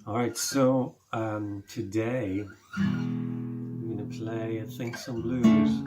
All right, so today I'm going to play, I think, some blues.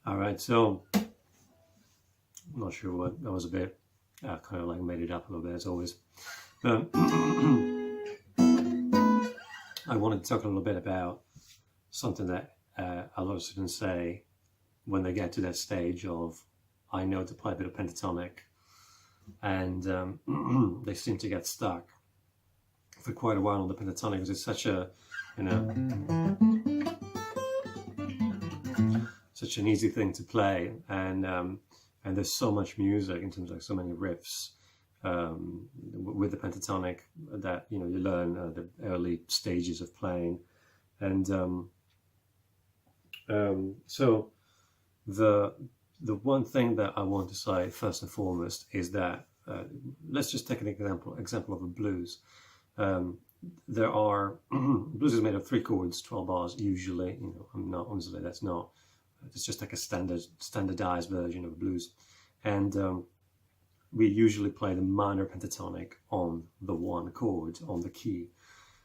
All right, so I'm not sure what, that was a bit, kind of like made it up a little bit as always. But I wanted to talk a little bit about something that a lot of students say when they get to that stage of, I know to play a bit of pentatonic, and they seem to get stuck for quite a while on the pentatonic because it's such a, such an easy thing to play, and there's so much music in terms of so many riffs with the pentatonic that you learn the early stages of playing, and so the one thing that I want to say first and foremost is that let's just take an example of a blues. There are blues is made of 3 chords, 12 bars usually. I'm not, honestly, that's not. It's just like a standardized version of blues, and we usually play the minor pentatonic on the 1 chord on the key.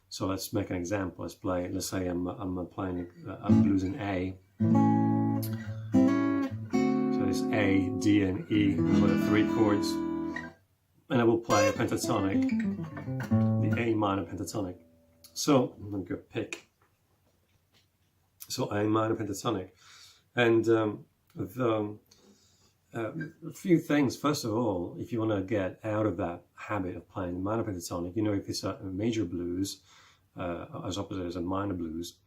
So let's make an example. Let's say I'm playing a blues in A. So it's A, D, and E for the 3 chords, and I will play a pentatonic, the A minor pentatonic. So I'm going to go pick. So A minor pentatonic. And a few things. First of all, if you want to get out of that habit of playing the minor pentatonic, if it's a major blues, as opposite as a minor blues,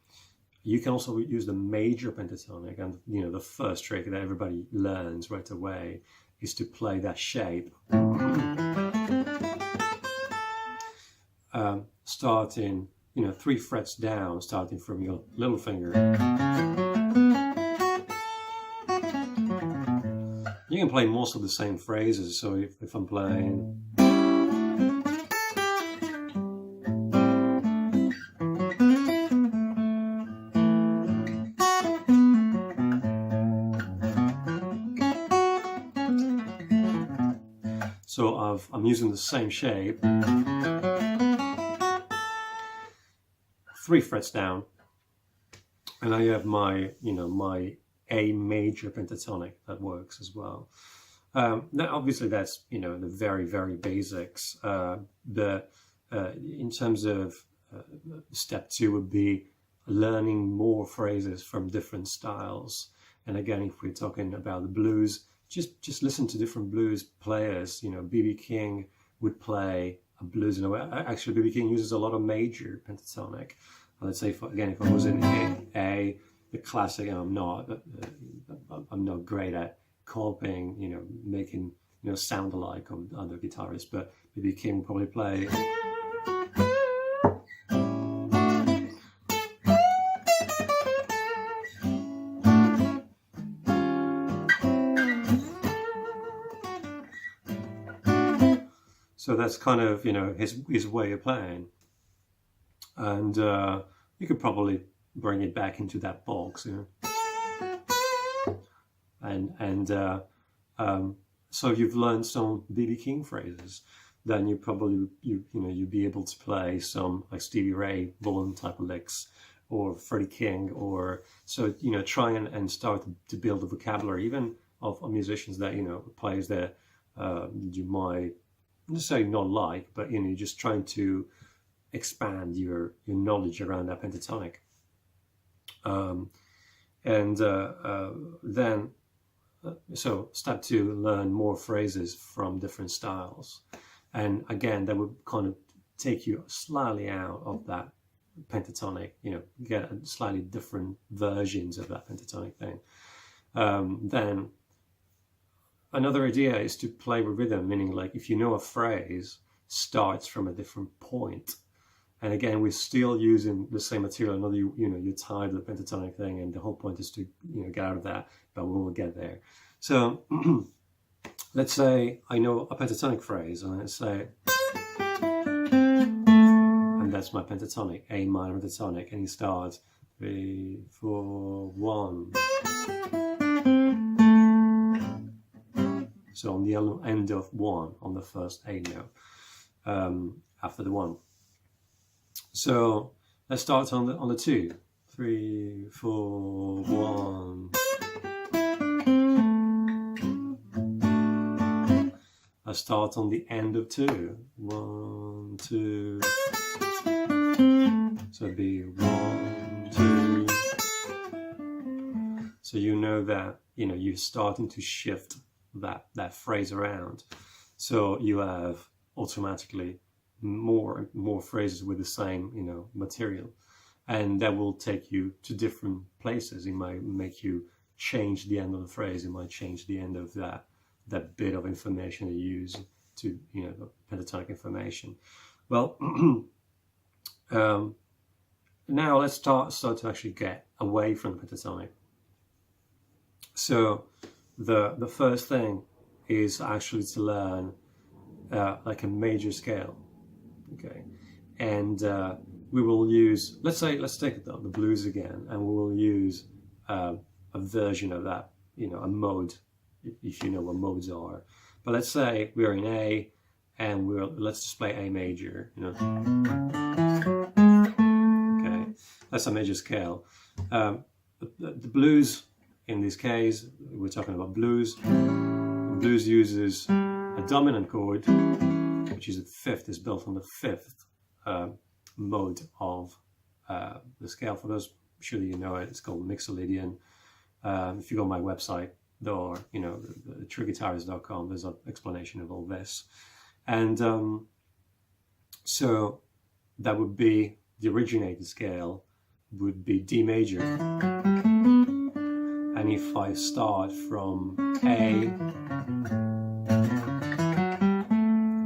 you can also use the major pentatonic. And the first trick that everybody learns right away is to play that shape, starting 3 frets down, starting from your little finger. You can play most of the same phrases, so if I'm playing... So I'm using the same shape, 3 frets down, and I have my, my A major pentatonic that works as well. Now, obviously, that's the very, very basics. In terms of step 2 would be learning more phrases from different styles. And again, if we're talking about the blues, just listen to different blues players. B.B. King would play a blues in a way. Actually, B.B. King uses a lot of major pentatonic. Let's say, if I was in A, the classic, and I'm not great at copying, making sound alike of other guitarists, but B.B. King will probably play. So that's kind of his way of playing, and you could probably bring it back into that box, and so you've learned some B.B. King phrases. Then you probably you'd be able to play some like Stevie Ray Vaughan type of licks, or Freddie King, or so try and start to build a vocabulary even of musicians that players that you might necessarily not like, but you're just trying to expand your knowledge around that pentatonic. Then so step 2, learn more phrases from different styles, and again that would kind of take you slightly out of that pentatonic, get slightly different versions of that pentatonic thing. Then another idea is to play with rhythm, meaning like if you know a phrase starts from a different point, and again we're still using the same material. Another, you're tied to the pentatonic thing, and the whole point is to get out of that, but we will get there. So let's say I know a pentatonic phrase, and let's say, and that's my pentatonic, A minor pentatonic, and it starts 3, 4, 1. So on the end of 1, on the first A note, after the 1. So let's start on the 2. 3, 4, 1. I start on the end of 2. 1, 2. So it'd be 1, 2. So you know that you're starting to shift that phrase around. So you have automatically more phrases with the same material, and that will take you to different places. It might make you change the end of the phrase. It might change the end of that bit of information you use to the pentatonic information. Well, now let's start to actually get away from the pentatonic. So the first thing is actually to learn like a major scale, okay? And we will use, let's take the blues again, and we will use a version of that, a mode, if you know what modes are. But let's say we're in A, and let's just play A major, Okay, that's a major scale. The blues, in this case, we're talking about blues. Blues uses a dominant chord, which is a fifth, is built on the fifth mode of the scale. For those, surely you know it, it's called Mixolydian. If you go on my website, or trueguitarist.com, there's an explanation of all this. And so that would be the originated scale would be D major. And if I start from A,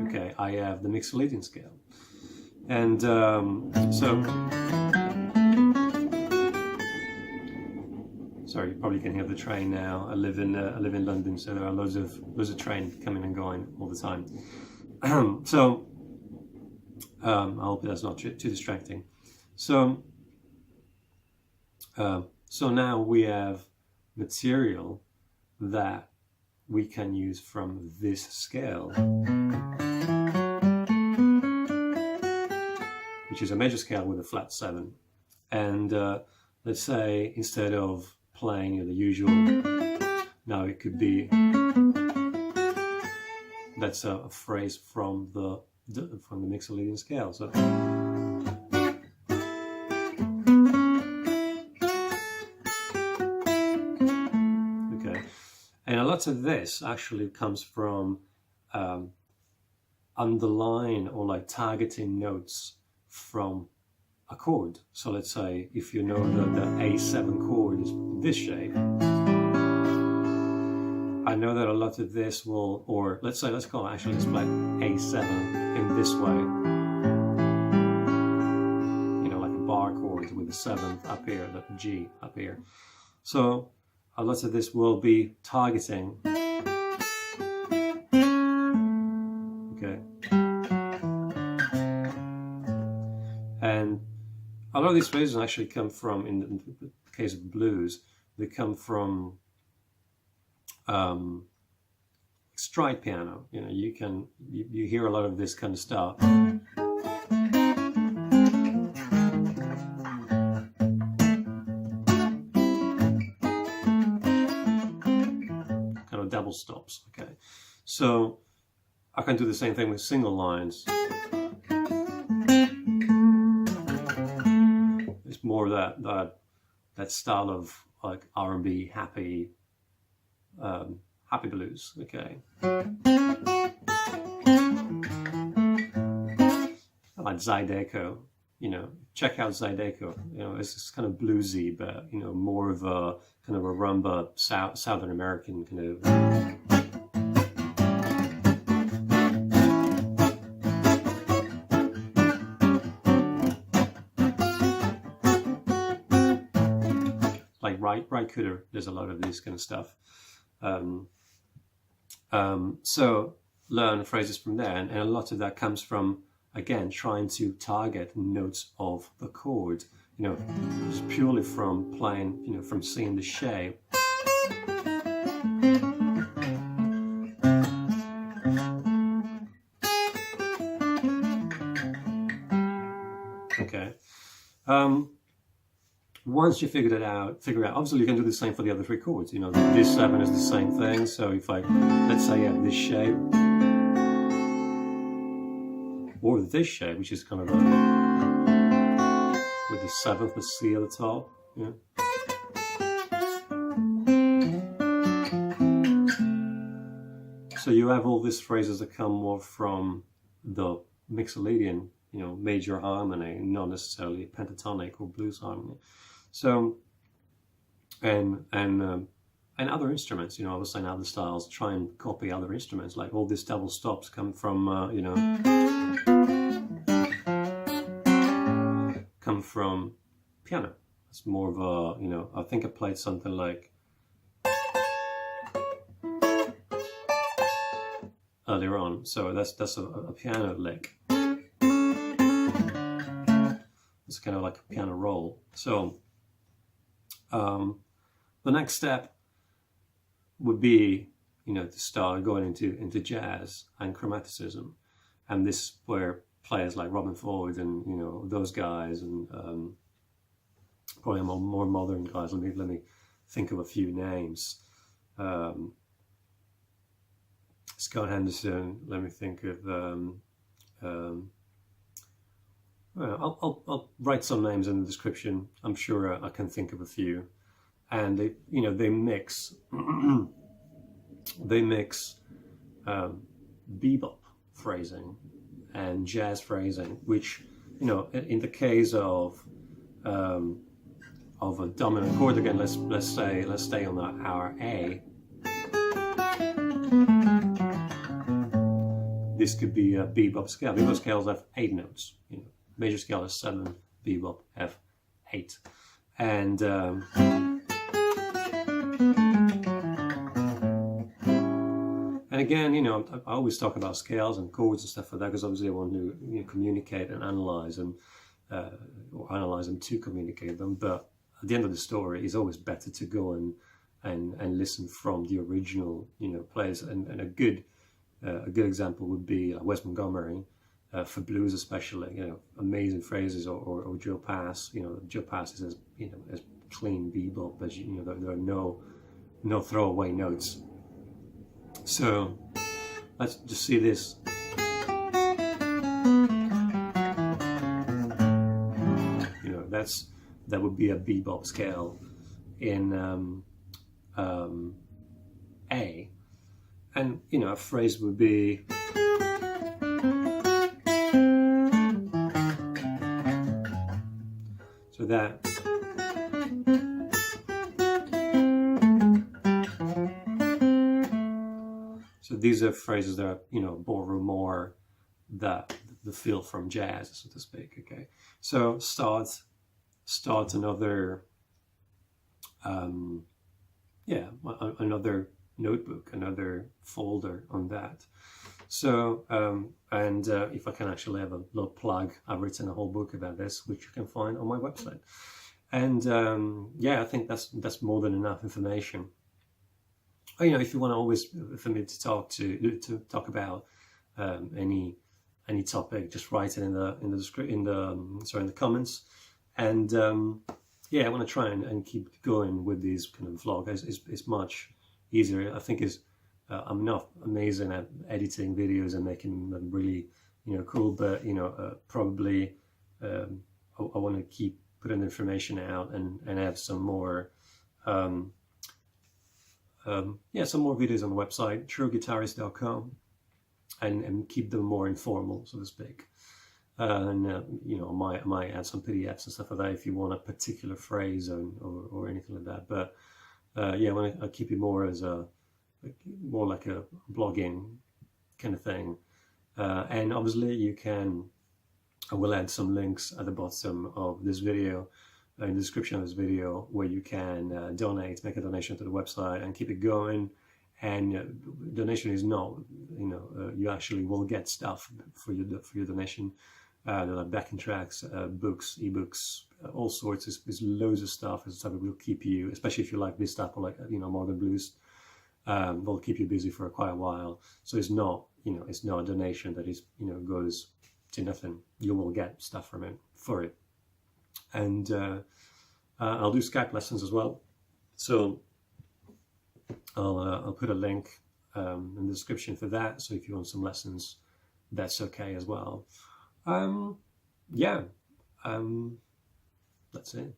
okay, I have the Mixolydian scale. And sorry, you probably can hear the train now. I live in London, so there are loads of trains coming and going all the time. So I hope that's not too distracting. So now we have material that we can use from this scale, which is a major scale with a flat 7. And let's say instead of playing the usual, now it could be, that's a phrase from the Mixolydian scale. So okay, and a lot of this actually comes from underlying or like targeting notes from a chord. So let's say if you know the A7 chord is this shape, I know that a lot of this will, or let's play A7 in this way, like a bar chord with the 7th up here, the G up here. So a lot of this will be targeting, okay, and a lot of these phrases actually come from, in the case of blues, they come from stride piano. You hear a lot of this kind of stuff. Kind of double stops, okay. So I can do the same thing with single lines. It's more that style of like R&B happy blues. Okay. I like Zydeco. You know, check out Zydeco. You know, it's kind of bluesy, but you know, more of a kind of a rumba Southern American kind of. Like Right Cooter, there's a lot of this kind of stuff. So learn phrases from there, and a lot of that comes from, again, trying to target notes of the chord, you know, just purely from playing, you know, from seeing the shape. Okay. Once you figure out, obviously you can do the same for the other three chords. You know, this 7 is the same thing. So if I, let's say, this shape, or this shape, which is kind of with the 7th, the C at the top. Yeah. So you have all these phrases that come more from the Mixolydian, you know, major harmony, not necessarily pentatonic or blues harmony. So, and other instruments, you know, obviously in other styles, try and copy other instruments. Like all these double stops come from, you know, come from piano. It's more of a, you know, I think I played something like earlier on. So that's a piano lick. It's kind of like a piano roll. So the next step would be, you know, to start going into jazz and chromaticism, and this is where players like Robin Ford and, you know, those guys, and probably more modern guys. Let me think of a few names. Scott Henderson. Let me think of. Well, I'll write some names in the description. I'm sure I can think of a few, and they, you know, they mix bebop phrasing and jazz phrasing, which, you know, in the case of a dominant chord, again, let's stay on our A. This could be a bebop scale. Bebop scales have 8 notes. You know, major scale is 7, bebop have 8, and again, you know, I always talk about scales and chords and stuff like that because obviously I want to, you know, communicate and analyze them, or analyze them to communicate them. But at the end of the story, it's always better to go and listen from the original, you know, players. And a good example would be Wes Montgomery. For blues especially, you know, amazing phrases, or Joe Pass. You know, Joe Pass is as, you know, as clean bebop as, you know, there are no throwaway notes. So let's just see this. You know, that would be a bebop scale in A, and, you know, a phrase would be. So that, so these are phrases that are, you know, borrow more the feel from jazz, so to speak. Okay, so start another, another notebook, another folder on that. So, if I can actually have a little plug, I've written a whole book about this, which you can find on my website. And I think that's more than enough information. You know, if you want to always for me to talk about any topic, just write it in the comments. And I want to try and keep going with these kind of vlogs. It's much easier. I think it's I'm not amazing at editing videos and making them really, cool, but probably I want to keep putting information out and have some more, some more videos on the website, trueguitarist.com, and keep them more informal, so to speak. And I might add some PDFs and stuff like that if you want a particular phrase or anything like that. But I keep it more as more like a blogging kind of thing. And obviously I will add some links at the bottom of this video, in the description of this video, where you can make a donation to the website and keep it going. And donation is not, you actually will get stuff for your donation. There are backing tracks, books, ebooks, all sorts. There's loads of stuff. It's stuff that will keep you, especially if you like this stuff or like modern blues, will keep you busy for quite a while. So it's not it's not a donation that is goes to nothing. You will get stuff from it for it. And I'll do Skype lessons as well. So I'll put a link in the description for that. So if you want some lessons, that's okay as well. That's it.